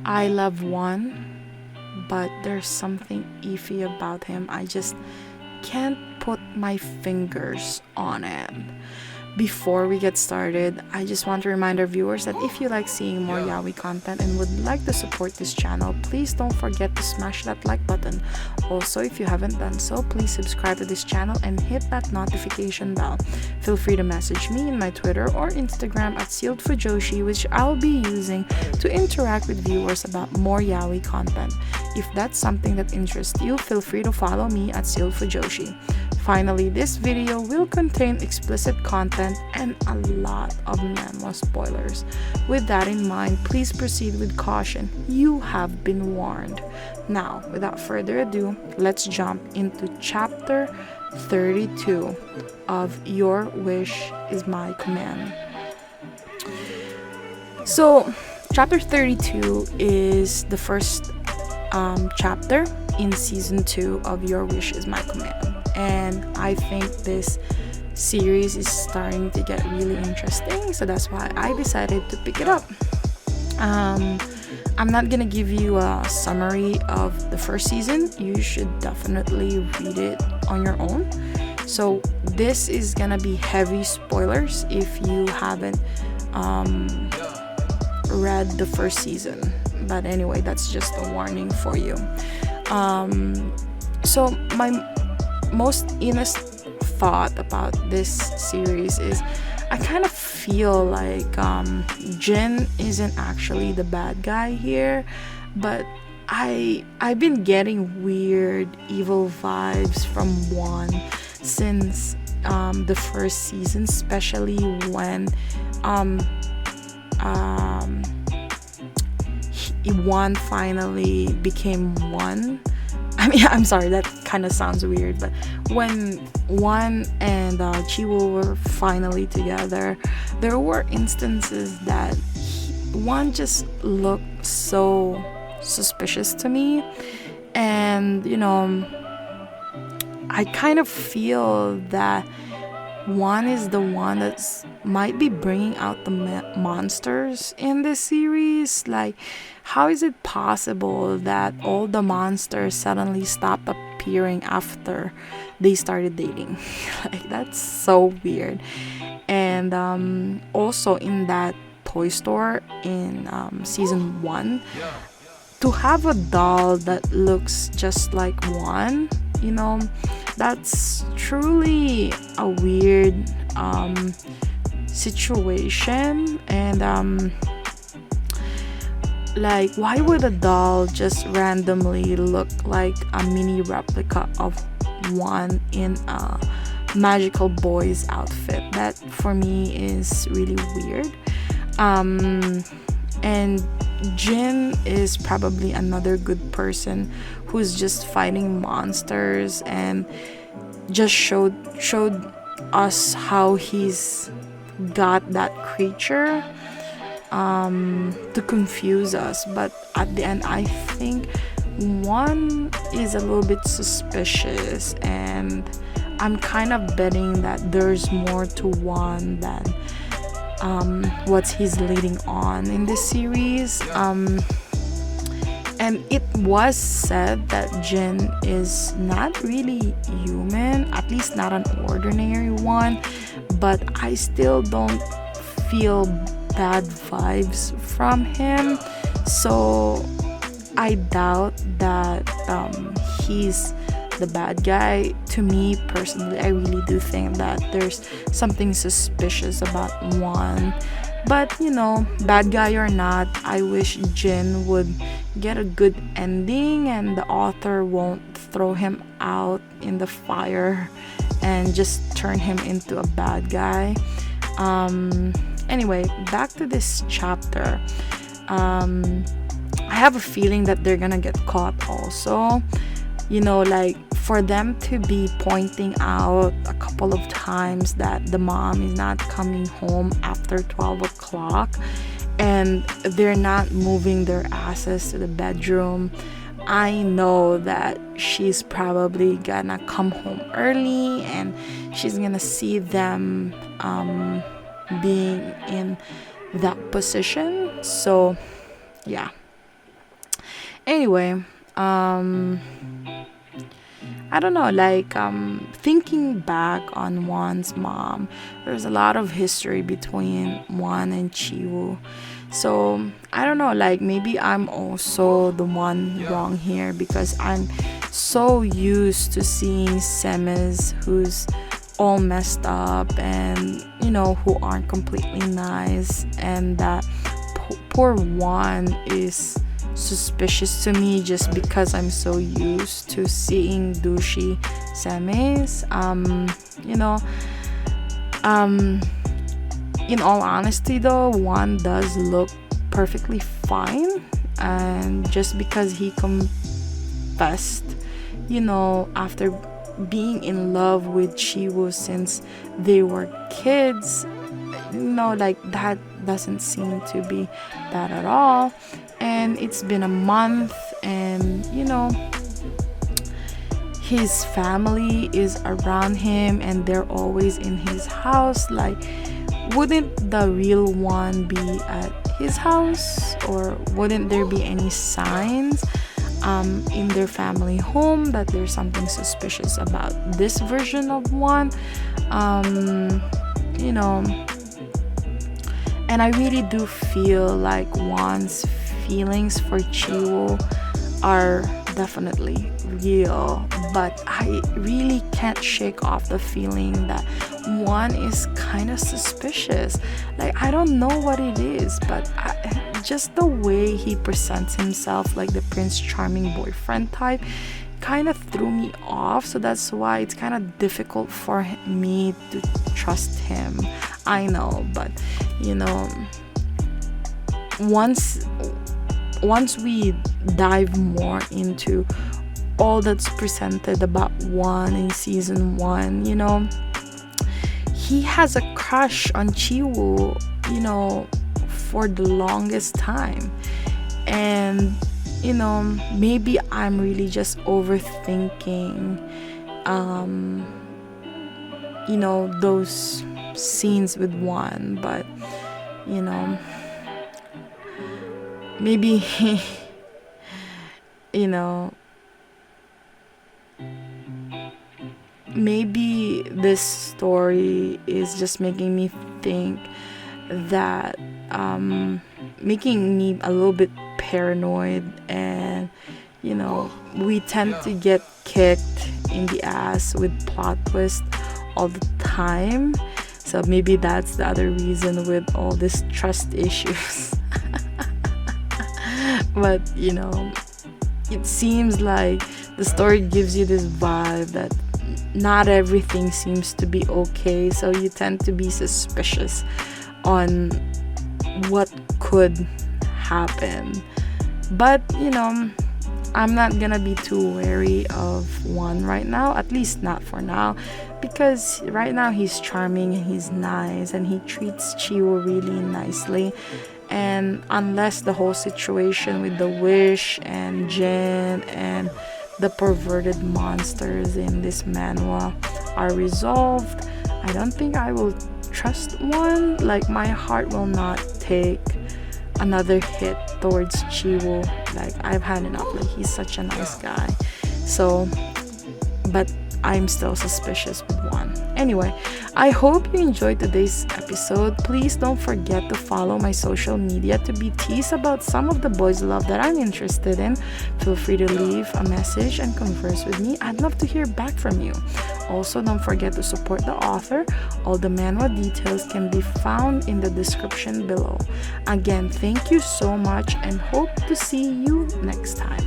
I love Hwan, but there's something iffy about him. I just can't put my fingers on it. Before we get started, I just want to remind our viewers that if you like seeing more yaoi content and would like to support this channel, please don't forget to smash that like button. Also, if you haven't done so, please subscribe to this channel and hit that notification bell. Feel free to message me in my Twitter or Instagram at ZEALED FUJOSHI, which I'll be using to interact with viewers about more yaoi content. If that's something that interests you, feel free to follow me at ZEALED FUJOSHI. Finally, this video will contain explicit content and a lot of manhwa spoilers. With that in mind, please proceed with caution. You have been warned. Now, without further ado, let's jump into chapter 32 of Your Wish is My Command. So, chapter 32 is the first chapter in season 2 of Your Wish is My Command. And I think this series is starting to get really interesting, so that's why I decided to pick it up. I'm not gonna give you a summary of the first season. You should definitely read it on your own. So this is gonna be heavy spoilers if you haven't read the first season. But anyway, that's just a warning for you. So my most honest thought about this series is I kind of feel like Jin isn't actually the bad guy here, but I've been getting weird evil vibes from Hwan since the first season, especially when Hwan finally became one. I mean, I'm sorry, that kind of sounds weird, but when Hwan and Chiwoo were finally together, there were instances that Hwan just looked so suspicious to me. And, you know, I kind of feel that Hwan is the one that might be bringing out the monsters in this series. Like, how is it possible that all the monsters suddenly stopped appearing after they started dating? Like, that's so weird. And also in that toy store in season 1, to have a doll that looks just like Hwan, you know, that's truly a weird situation. And like, why would a doll just randomly look like a mini replica of Hwan in a magical boy's outfit? That for me is really weird. And Jin is probably another good person who's just fighting monsters and just showed us how he's got that creature to confuse us. But at the end, I think Hwan is a little bit suspicious, and I'm kind of betting that there's more to Hwan than what he's leading on in this series. And it was said that Jin is not really human, at least not an ordinary one, but I still don't feel bad vibes from him, so I doubt that he's the bad guy. To me personally, I really do think that there's something suspicious about Hwan. But, you know, bad guy or not, I wish Jin would get a good ending and the author won't throw him out in the fire and just turn him into a bad guy. Anyway, back to this chapter. I have a feeling that they're gonna get caught also. You know, like, for them to be pointing out a couple of times that the mom is not coming home after 12 o'clock and they're not moving their asses to the bedroom, I know that she's probably gonna come home early and she's gonna see them being in that position. So yeah, Anyway, I don't know, like thinking back on Hwan's mom, there's a lot of history between Hwan and Chiwoo. So I don't know, like maybe I'm also the one wrong here because I'm so used to seeing semes who's all messed up and who aren't completely nice, and that poor Hwan is suspicious to me just because I'm so used to seeing douchey semes. In all honesty though, Hwan does look perfectly fine, and just because he confessed, after being in love with Chiwoo since they were kids, like that doesn't seem to be that at all. And it's been a month, and his family is around him and they're always in his house. Like, wouldn't the real one be at his house, or wouldn't there be any signs in their family home that there's something suspicious about this version of Hwan? And I really do feel like Hwan's feelings for Chiwoo are definitely real, but I really can't shake off the feeling that Hwan is kind of suspicious. Like, I don't know what it is, but just the way he presents himself, like the Prince Charming boyfriend type, kind of threw me off. So that's why it's kind of difficult for me to trust him. I know, but once we dive more into all that's presented about Hwan in season 1, he has a crush on Chiwoo, for the longest time. And maybe I'm really just overthinking those scenes with Hwan, but maybe maybe this story is just making me think that making me a little bit paranoid, and we tend to get kicked in the ass with plot twists all the time. So maybe that's the other reason with all this trust issues. But it seems like the story gives you this vibe that not everything seems to be okay, so you tend to be suspicious on what could happen. But I'm not gonna be too wary of Hwan right now, at least not for now, because right now he's charming and he's nice and he treats Chiwoo really nicely. And unless the whole situation with the wish and Jin and the perverted monsters in this manhwa are resolved, I don't think I will trust Hwan. Like, my heart will not take another hit towards Chiwoo. Like, I've had enough. Like, he's such a nice guy. So, but I'm still suspicious with Hwan. Anyway, I hope you enjoyed today's episode. Please don't forget to follow my social media to be teased about some of the boys' love that I'm interested in. Feel free to leave a message and converse with me. I'd love to hear back from you. Also, don't forget to support the author. All the manhwa details can be found in the description below. Again, thank you so much and hope to see you next time.